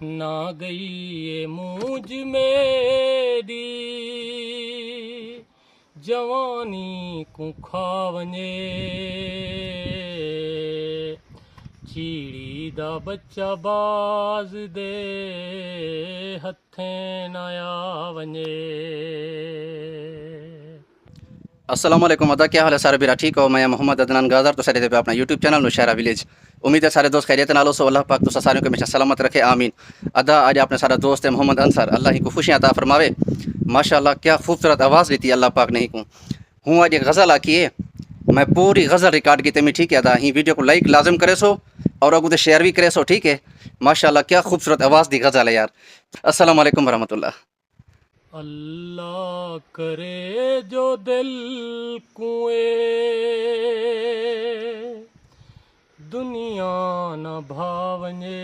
ना गई ये मूंज मेरी जवानी को खा वञे चीड़ी दा बच्चा बाज़ दे हथें न आ वञे। अस्सलाम वालेकुम अदा, क्या हाल है सारे बीरा? ठीक हो? मैं मोहम्मद अदनान गाजर तो सारे पे अपना यूट्यूब चैनल नौशहरा विलेज। उम्मीद है सारे दोस्त खैरियत नालो सो अल्लाह पाक तो सारे को हमेशा सलामत रखे, आमीन। अदा आज अपने सारा दोस्त है मोहम्मद अंसर, अल्लाह ही को खुशियाँ अता फरमावे। माशाल्लाह क्या खूबसूरत आवाज़ लेती है अल्लाह पाक ने ही को। हूँ आज एक गज़ल आकी है, मैं पूरी गज़ल रिकॉर्ड की तमी, ठीक है अदा? ही वीडियो को लाइक लाजम करे सो और अगू शेयर भी करे सो, ठीक है? माशाल्लाह क्या खूबसूरत आवाज़ दी गज़ल है यार। अस्सलाम वालेकुम वरहमतुल्लाह। अल्लाह करे जो दिल कुए दुनिया न भावने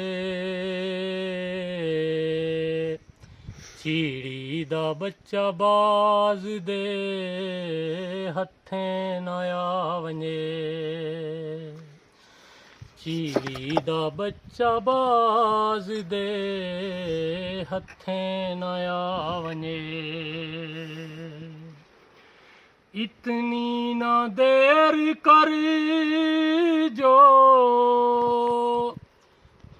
चीड़ी दा बच्चा बाज़ दे हथें न आ वञे चीड़ी दा बच्चा बाज़ दे हथें न आ वञे। इतनी ना देर कर जो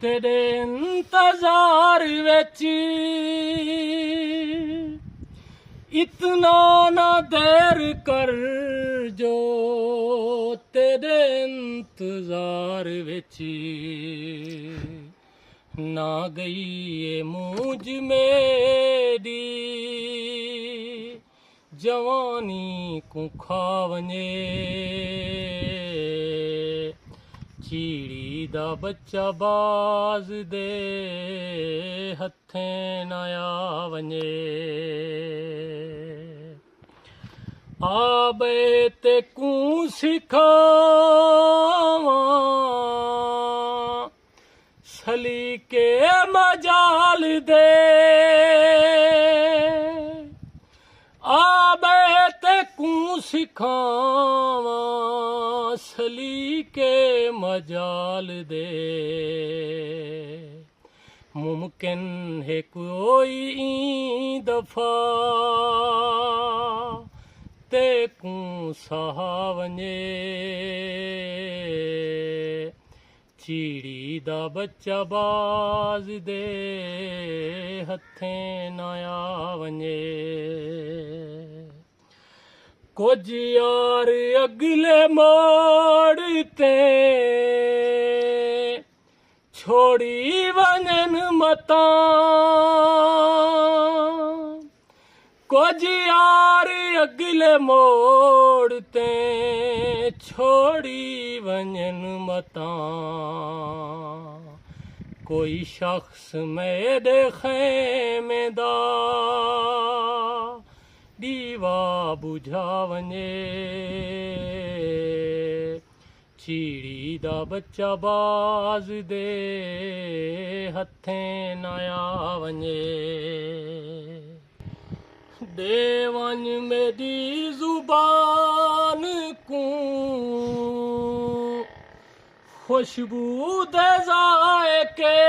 तेरे इंतजार विच इतना ना देर कर जो तेरे इंतजार विच ना गई ये मूंज मेरी जवानी को खा वञे चीड़ी दा बच्चा बाज़ दे हथें न आ वञे। आबे ते कूं सिखावां सलीके मजाल दे आबे ते कूं सिखावां सलीके मजाल दे मुमकिन है कोई दफ़ा ते कूं सहा वञे चीड़ी दा बच्चा बाज़ दे हथें न आ वञे। कुछ यार अगले मोड़ ते छोड़ी वञन मतां कुछ यार अगले मोड़ ते छोड़ी वञन मतां कोई शख्स मेरे ख़ैमे दा दीवा बुझा वञे चीड़ी दा बच्चा बाज़ दे हथें न आ वञे। दे वञ मेरी ज़ुबान को खुशबू दे ज़ायके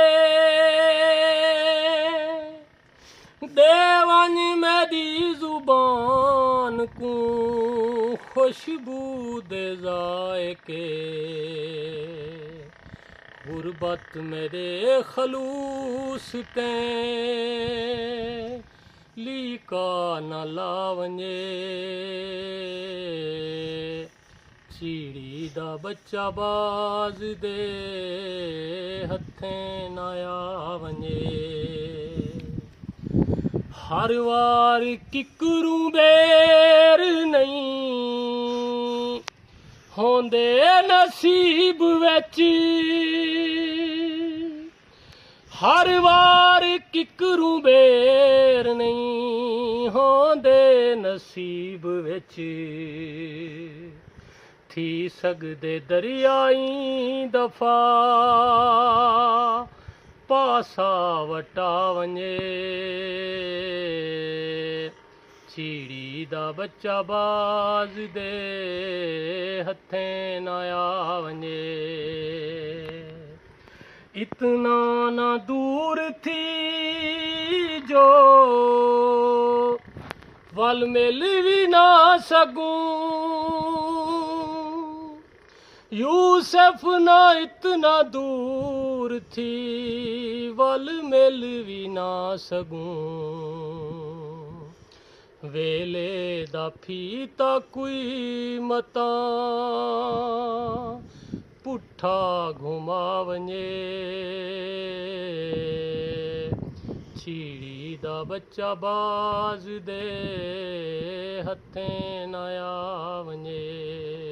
दे वञ मेरी ज़ुबान को खुशबू दे ज़ायके गुरबत मेरे खलूस ते लीका न ला वञे चीड़ी दा बच्चा बाज़ दे हथें न आ वञे। हर वार किकरू बेर नहीं होंदे नसीब विच हर वार किकरू बेर नहीं होंदे नसीब विच थी सकदे दरियाई दफ़ा पासा वटा वञे चीड़ी दा बच्चा बाज़ दे हथें न आ वञे। इतना ना दूर थी जो वल मिल भी ना सकूं, यूसुफ ना इतना दूर थी वल मिल भी ना सकूं, वेले दा फीता कोई मता पुठा घुमा वञे, छीड़ी दा बच्चा बाज़ दे हथें न आ वञे।